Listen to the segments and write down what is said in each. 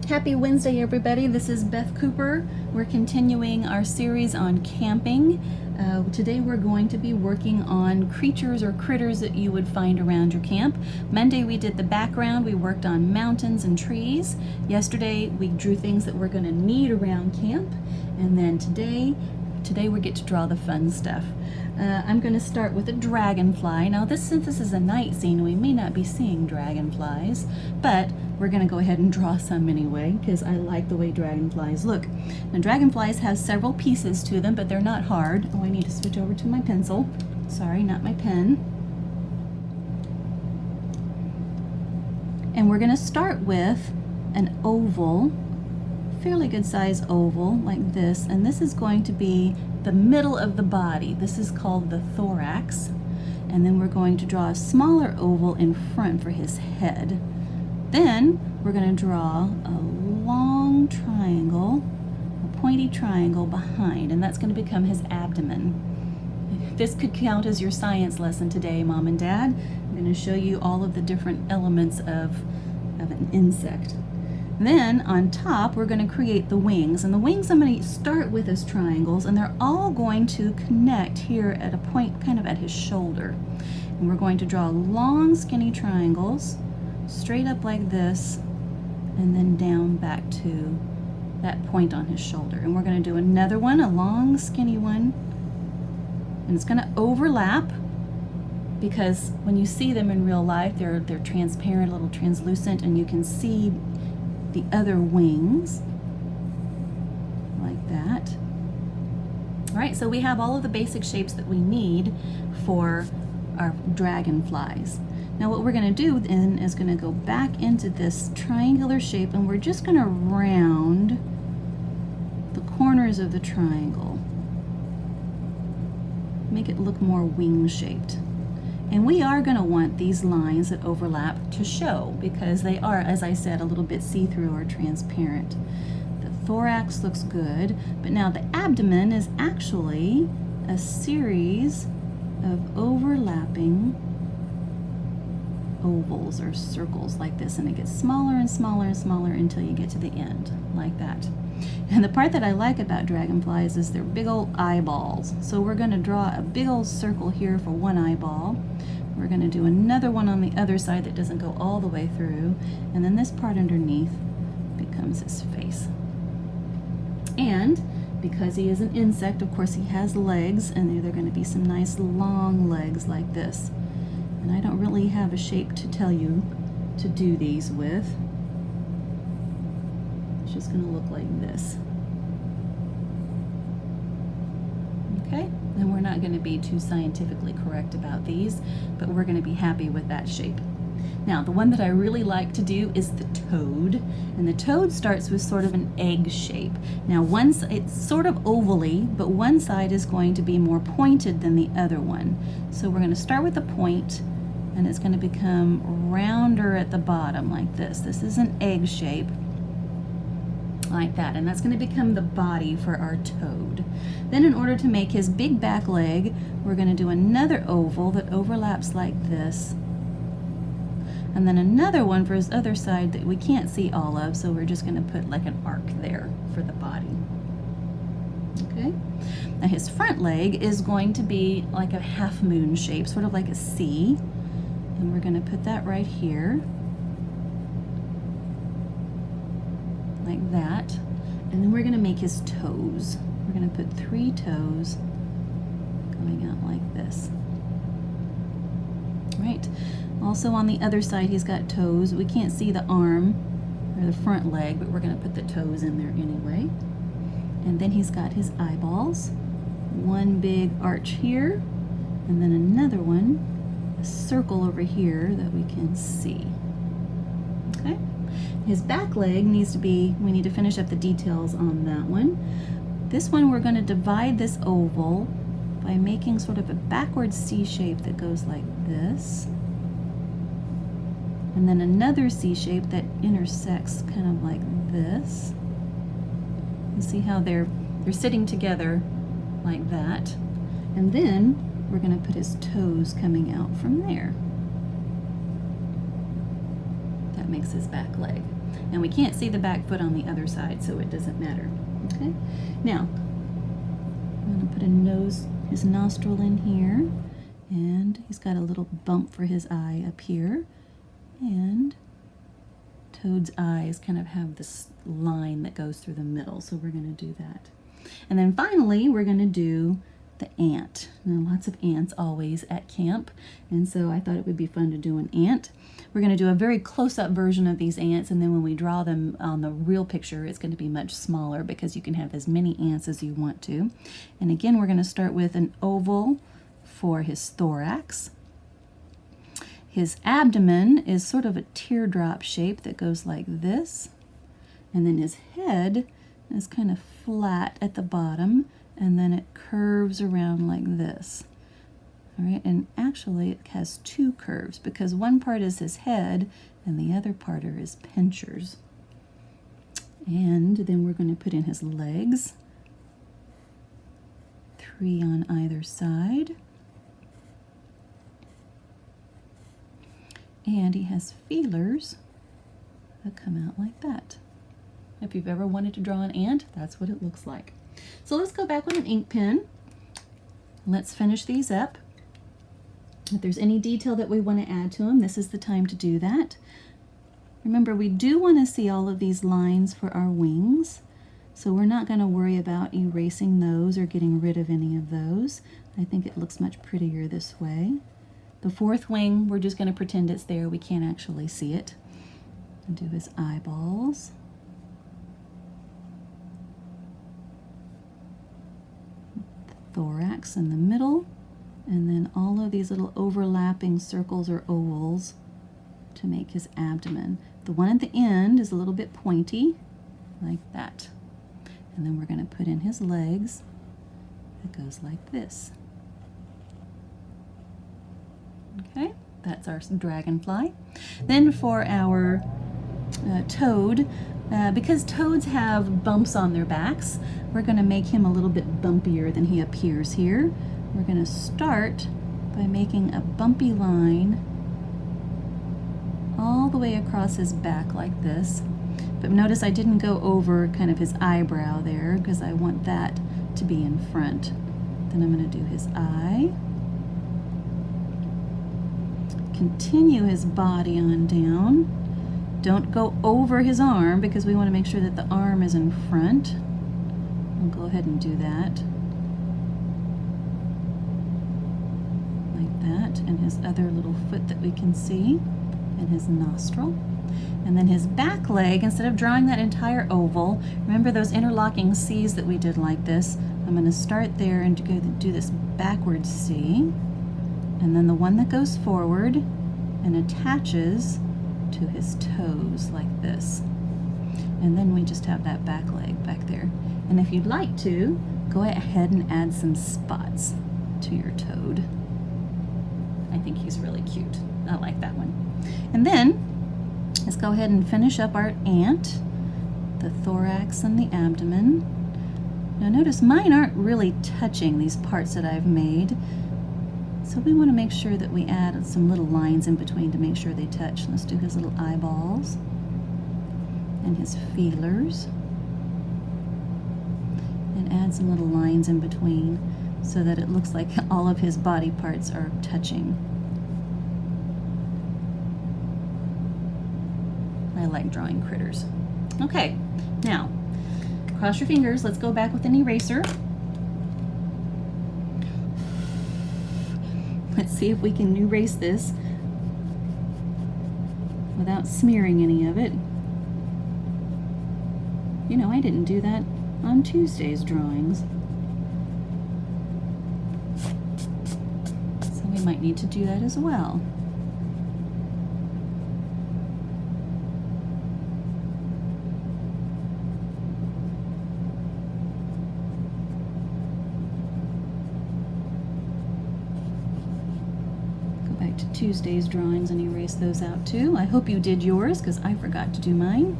Happy Wednesday, everybody. This is Beth Cooper. We're continuing our series on camping. Today we're going to be working on creatures or critters that you would find around your camp. Monday we did the background. We worked on mountains and trees. Yesterday we drew things that we're going to need around camp. And then today we get to draw the fun stuff. I'm going to start with a dragonfly. Now since this is a night scene, we may not be seeing dragonflies, but we're going to go ahead and draw some anyway because I like the way dragonflies look. Now dragonflies have several pieces to them, but they're not hard. Oh, I need to switch over to my pencil. Sorry, not my pen. And we're going to start with an oval, fairly good size oval like this, and this is going to be the middle of the body. This is called the thorax. And then we're going to draw a smaller oval in front for his head. Then we're going to draw a long triangle, a pointy triangle behind, and that's going to become his abdomen. This could count as your science lesson today, Mom and Dad. I'm going to show you all of the different elements of an insect. Then on top we're going to create the wings, and the wings I'm going to start with as triangles, and they're all going to connect here at a point kind of at his shoulder. And we're going to draw long skinny triangles straight up like this and then down back to that point on his shoulder. And we're going to do another one, a long skinny one, and it's going to overlap because when you see them in real life they're transparent, a little translucent, and you can see the other wings like that. All right, so we have all of the basic shapes that we need for our dragonflies. Now what we're going to do then is going to go back into this triangular shape, and we're just going to round the corners of the triangle, make it look more wing shaped. And we are going to want these lines that overlap to show because they are, as I said, a little bit see-through or transparent. The thorax looks good, but now the abdomen is actually a series of overlapping ovals or circles like this, and it gets smaller and smaller and smaller until you get to the end like that. And the part that I like about dragonflies is their big old eyeballs. So we're going to draw a big old circle here for one eyeball. We're going to do another one on the other side that doesn't go all the way through, and then this part underneath becomes his face. And because he is an insect, of course he has legs, and they're going to be some nice long legs like this. And I don't really have a shape to tell you to do these with. It's just going to look like this. Okay, and we're not going to be too scientifically correct about these, but we're going to be happy with that shape. Now, the one that I really like to do is the toad, and the toad starts with sort of an egg shape. Now, it's sort of ovally, but one side is going to be more pointed than the other one. So we're going to start with a point, and it's going to become rounder at the bottom like this. This is an egg shape like that, and that's going to become the body for our toad. Then in order to make his big back leg, we're going to do another oval that overlaps like this, and then another one for his other side that we can't see all of, so we're just going to put like an arc there for the body. Okay, now his front leg is going to be like a half moon shape, sort of like a C, and we're going to put that right here like that. And then we're going to make his toes. We're going to put 3 toes going out like this. Right. Also on the other side he's got toes. We can't see the arm or the front leg, but we're going to put the toes in there anyway. And then he's got his eyeballs. One big arch here, and then another one, a circle over here that we can see. Okay. His back leg needs to be, we need to finish up the details on that one. This one we're going to divide this oval by making sort of a backward C shape that goes like this. And then another C shape that intersects kind of like this. You see how they're sitting together like that. And then we're going to put his toes coming out from there. that makes his back leg. And we can't see the back foot on the other side, so it doesn't matter. Okay, now I'm going to put his nostril in here, and he's got a little bump for his eye up here, and Toad's eyes kind of have this line that goes through the middle, so we're going to do that. And then finally, we're going to do the ant. Now, lots of ants always at camp, and so I thought it would be fun to do an ant. We're going to do a very close-up version of these ants, and then when we draw them on the real picture, it's going to be much smaller because you can have as many ants as you want to. And again, we're going to start with an oval for his thorax. His abdomen is sort of a teardrop shape that goes like this, and then his head is kind of flat at the bottom, and then it curves around like this. All right, and actually it has two curves because one part is his head and the other part are his pinchers. And then we're going to put in his legs, 3 on either side. And he has feelers that come out like that. If you've ever wanted to draw an ant, that's what it looks like. So let's go back with an ink pen. Let's finish these up. If there's any detail that we want to add to them, this is the time to do that. Remember, we do want to see all of these lines for our wings, so we're not going to worry about erasing those or getting rid of any of those. I think it looks much prettier this way. The fourth wing, we're just going to pretend it's there. We can't actually see it. And do his eyeballs. Thorax in the middle, and then all of these little overlapping circles or ovals to make his abdomen. The one at the end is a little bit pointy, like that. And then we're going to put in his legs. That goes like this. Okay, that's our dragonfly. Then for our toad, because toads have bumps on their backs, we're going to make him a little bit bumpier than he appears here. We're going to start by making a bumpy line all the way across his back like this. But notice I didn't go over kind of his eyebrow there because I want that to be in front. Then I'm going to do his eye. Continue his body on down. Don't go over his arm because we want to make sure that the arm is in front. I'll go ahead and do that. Like that. And his other little foot that we can see. And his nostril. And then his back leg, instead of drawing that entire oval, remember those interlocking C's that we did like this? I'm going to start there and do this backwards C. And then the one that goes forward and attaches to his toes like this. And then we just have that back leg back there. And if you'd like to, go ahead and add some spots to your toad. I think he's really cute. I like that one. And then let's go ahead and finish up our ant, the thorax and the abdomen. Now notice mine aren't really touching these parts that I've made. So we want to make sure that we add some little lines in between to make sure they touch. Let's do his little eyeballs and his feelers. And add some little lines in between so that it looks like all of his body parts are touching. I like drawing critters. Okay, now cross your fingers. Let's go back with an eraser. Let's see if we can erase this without smearing any of it. You know, I didn't do that on Tuesday's drawings. So we might need to do that as well. Tuesday's drawings and erase those out too. I hope you did yours because I forgot to do mine.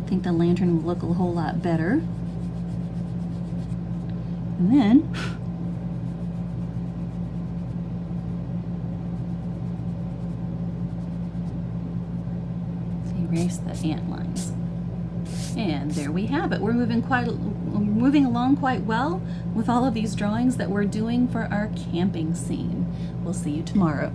I think the lantern will look a whole lot better. And then Erase the ant lines. And there we have it. We're moving along quite well with all of these drawings that we're doing for our camping scene. We'll see you tomorrow.